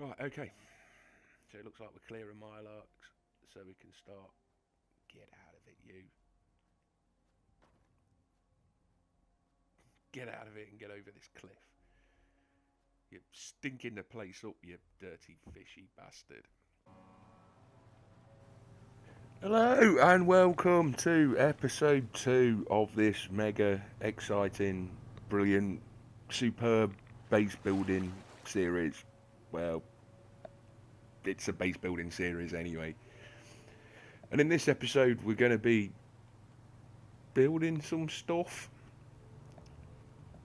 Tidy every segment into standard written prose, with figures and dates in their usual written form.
Right, okay. So it looks like we're clearing mile arcs, so we can start. Get out of it, you. Get out of it and get over this cliff. You're stinking the place up, you dirty, fishy bastard. Hello and welcome to episode 2 of this mega exciting, brilliant, superb base building series. Well, it's a base building series anyway. And in this episode we're going to be building some stuff.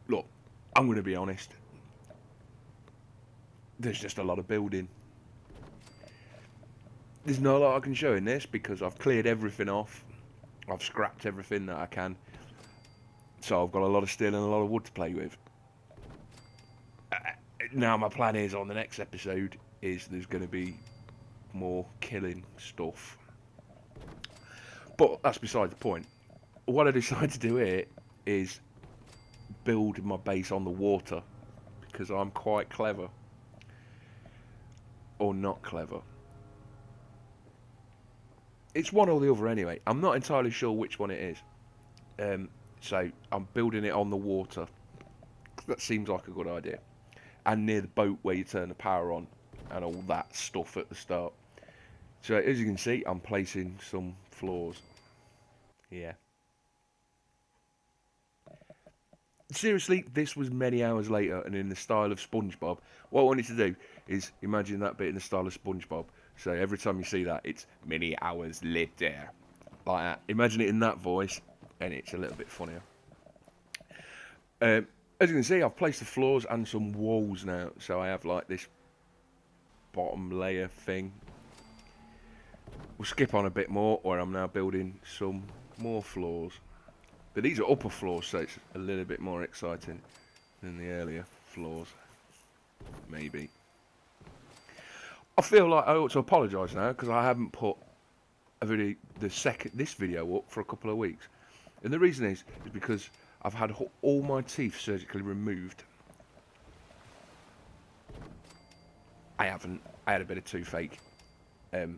Look, I'm going to be honest. There's just a lot of building. There's not a lot I can show in this because I've cleared everything off. I've scrapped everything that I can. So I've got a lot of steel and a lot of wood to play with. Now my plan is on the next episode is there's going to be more killing stuff. But that's beside the point. What I decided to do here is build my base on the water because I'm quite clever. Or not clever. It's one or the other anyway. I'm not entirely sure which one it is. So I'm building it on the water. That seems like a good idea. And near the boat where you turn the power on and all that stuff at the start. So as you can see, I'm placing some floors. Yeah. Seriously, this was many hours later and in the style of SpongeBob. What I wanted to do is imagine that bit in the style of SpongeBob. So every time you see that, it's many hours later. Like that. Imagine it in that voice, and it's a little bit funnier. As you can see, I've placed the floors and some walls now. So I have like this bottom layer thing. We'll skip on a bit more, where I'm now building some more floors. But these are upper floors, so it's a little bit more exciting than the earlier floors. Maybe. I feel like I ought to apologise now because I haven't put this video up for a couple of weeks, and the reason is because I've had all my teeth surgically removed. I haven't. I had a bit of toothache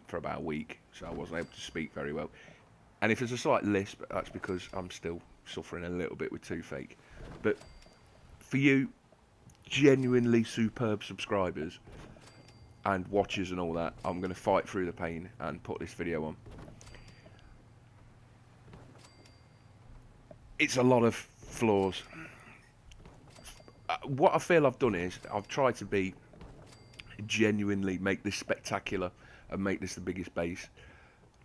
for about a week, so I wasn't able to speak very well. And if there's a slight lisp, that's because I'm still suffering a little bit with toothache. But for you, genuinely superb subscribers and watchers and all that, I'm going to fight through the pain and put this video on. It's a lot of flaws. What I feel I've done is I've tried to be genuinely make this spectacular and make this the biggest base.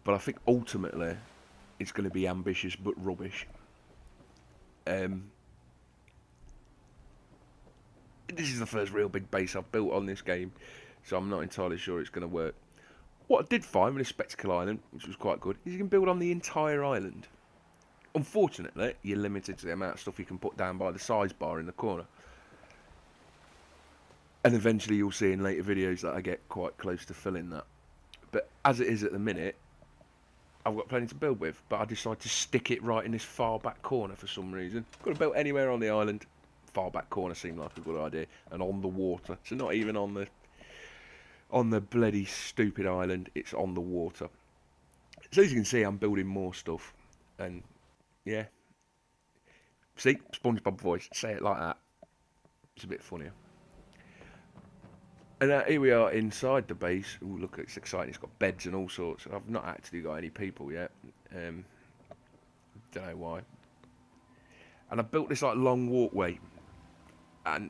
But I think ultimately it's going to be ambitious but rubbish. This is the first real big base I've built on this game, so I'm not entirely sure it's going to work. What I did find with this Spectacle Island, which was quite good, is you can build on the entire island. Unfortunately, you're limited to the amount of stuff you can put down by the size bar in the corner. And eventually you'll see in later videos that I get quite close to filling that. But as it is at the minute, I've got plenty to build with, but I decided to stick it right in this far back corner for some reason. Could have built anywhere on the island. Far back corner seemed like a good idea, and on the water. So not even on the bloody stupid island. It's on the water. So as you can see, I'm building more stuff, and yeah. See, SpongeBob voice. Say it like that. It's a bit funnier. And here we are inside the base. Ooh, look, it's exciting. It's got beds and all sorts. I've not actually got any people yet. Don't know why. And I built this like long walkway. And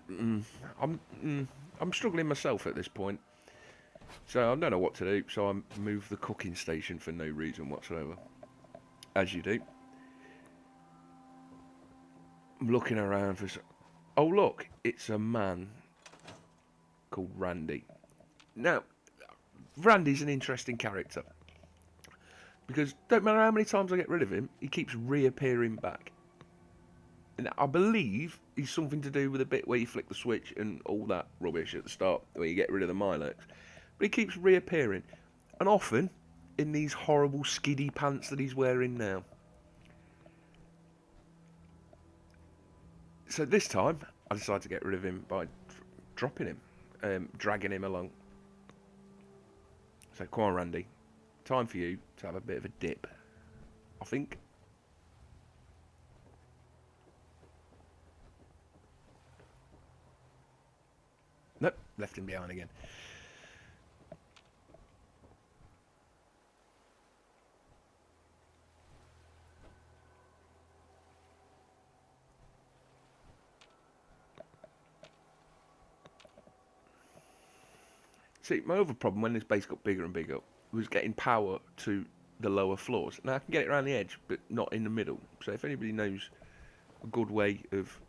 I'm struggling myself at this point. So I don't know what to do. So I moved the cooking station for no reason whatsoever. As you do. I'm looking around for... Oh, look. It's a man called Randy. Now, Randy's an interesting character because don't matter how many times I get rid of him, he keeps reappearing back. And I believe he's something to do with the bit where you flick the switch and all that rubbish at the start, where you get rid of the Milex. But he keeps reappearing, and often in these horrible skiddy pants that he's wearing now. So this time, I decided to get rid of him by dropping him. Dragging him along. So come on, Randy. Time for you to have a bit of a dip, I think. Nope, left him behind again. See, my other problem when this base got bigger and bigger was getting power to the lower floors. Now I can get it around the edge, but not in the middle. So if anybody knows a good way of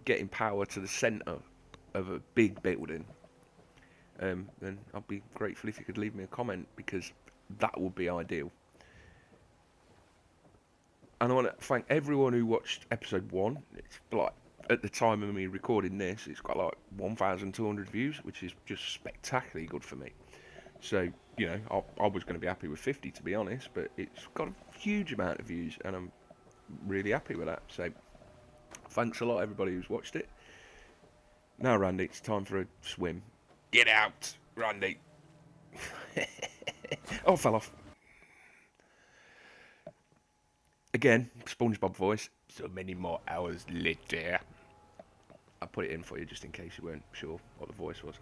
getting power to the centre of a big building, then I'd be grateful if you could leave me a comment, because that would be ideal. And I want to thank everyone who watched episode 1. It's like, at the time of me recording this, it's got like 1,200 views, which is just spectacularly good for me. So, you know, I was going to be happy with 50, to be honest, but it's got a huge amount of views, and I'm really happy with that. So, thanks a lot, everybody who's watched it. Now, Randy, it's time for a swim. Get out, Randy. Oh, fell off. Again, SpongeBob voice. So many more hours later. I put it in for you just in case you weren't sure what the voice was.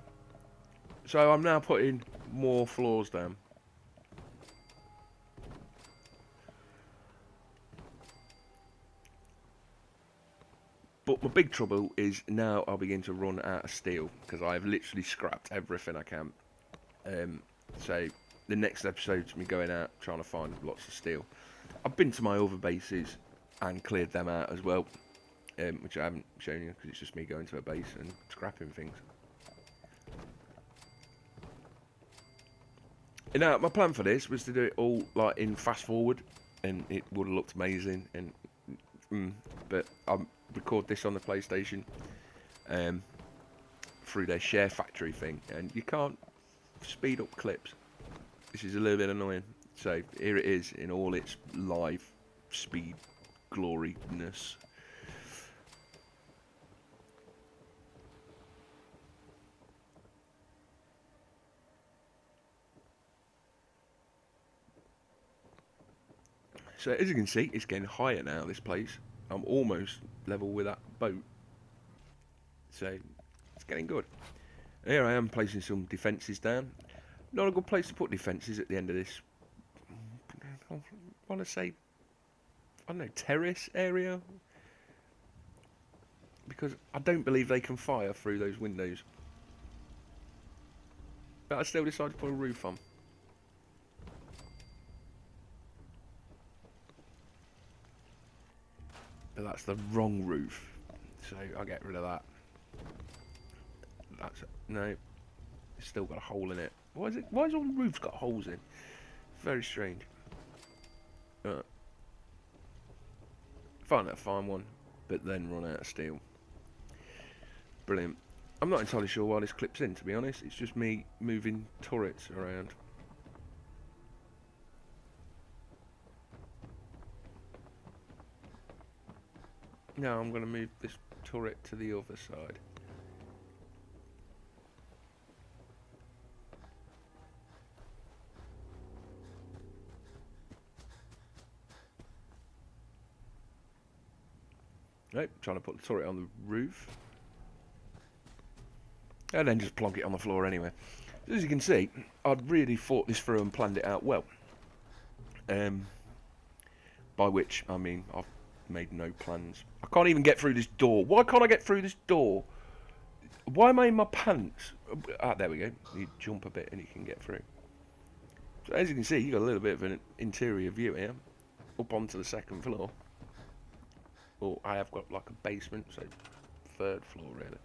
So I'm now putting more floors down. But my big trouble is now I'll begin to run out of steel, because I've literally scrapped everything I can. So the next episode's me going out trying to find lots of steel. I've been to my other bases and cleared them out as well, which I haven't shown you because it's just me going to a base and scrapping things. And now my plan for this was to do it all like in fast forward, and it would have looked amazing. And but I record this on the PlayStation through their SHAREfactory thing, and you can't speed up clips. This is a little bit annoying. So here it is in all its live speed gloriness. So as you can see, it's getting higher now, this place. I'm almost level with that boat. So it's getting good. And here I am placing some defences down. Not a good place to put defences at the end of this. I want to say, I don't know, terrace area? Because I don't believe they can fire through those windows. But I still decided to put a roof on. But that's the wrong roof, so I'll get rid of that. That's no, it's still got a hole in it. Why is it? Why has all the roofs got holes in? Very strange. Find one, but then run out of steel. Brilliant. I'm not entirely sure why this clips in, to be honest. It's just me moving turrets around. Now I'm going to move this turret to the other side. Nope, trying to put the turret on the roof. And then just plonk it on the floor anyway. As you can see, I'd really thought this through and planned it out well. By which, I mean, I've made no plans. I can't even get through this door. Why can't I get through this door? Why am I in my pants? Ah, there we go. You jump a bit and you can get through. So as you can see, you got a little bit of an interior view here. Up onto the second floor. Well, I have got like a basement, so third floor really.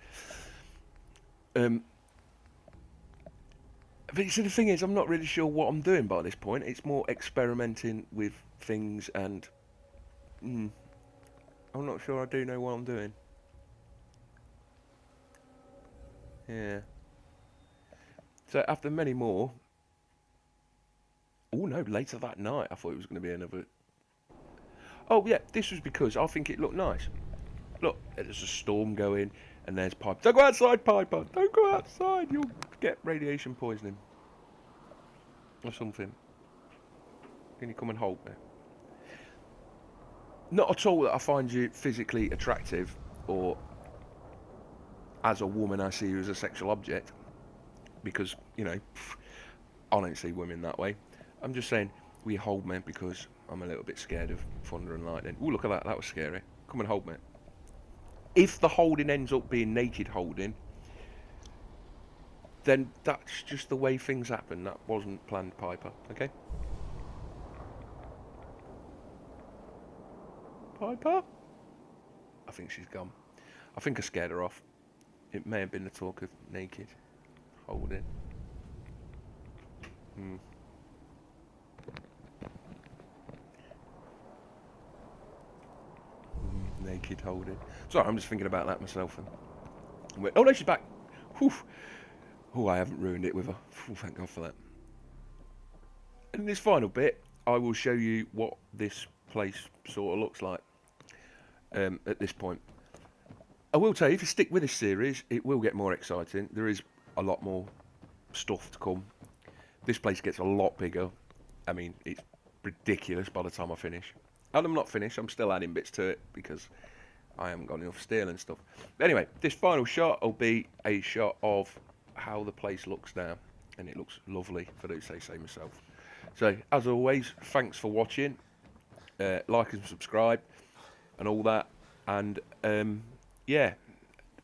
But see, the thing is, I'm not really sure what I'm doing by this point. It's more experimenting with things, and I'm not sure I do know what I'm doing. Yeah. So after many more, oh no, later that night, I thought it was going to be another. Oh yeah, this was because I think it looked nice. Look, there's a storm going, and there's Piper. Don't go outside, Piper! Don't go outside, you'll get radiation poisoning. or something? Can you come and hold me? Not at all that I find you physically attractive, or as a woman I see you as a sexual object, because, you know, I don't see women that way. I'm just saying, will you hold me, because I'm a little bit scared of thunder and lightning. Ooh, look at that, that was scary. Come and hold me. If the holding ends up being naked holding, then that's just the way things happen. That wasn't planned, Piper, okay? Piper? I think she's gone. I think I scared her off. It may have been the talk of naked holding. Naked holding. Sorry, I'm just thinking about that myself. And oh no, she's back. Whew. Oh, I haven't ruined it with her. Whew, thank God for that. And in this final bit, I will show you what this place sort of looks like at this point. I will tell you, if you stick with this series, it will get more exciting. There is a lot more stuff to come. This place gets a lot bigger. I mean, it's ridiculous by the time I finish. And I'm not finished, I'm still adding bits to it because I haven't got enough steel and stuff. But anyway, this final shot will be a shot of how the place looks now. And it looks lovely, if I do say so myself. So, as always, thanks for watching. Like and subscribe and all that. And, yeah,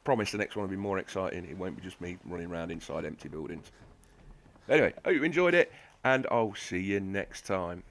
promise the next one will be more exciting. It won't be just me running around inside empty buildings. Anyway, hope you enjoyed it, and I'll see you next time.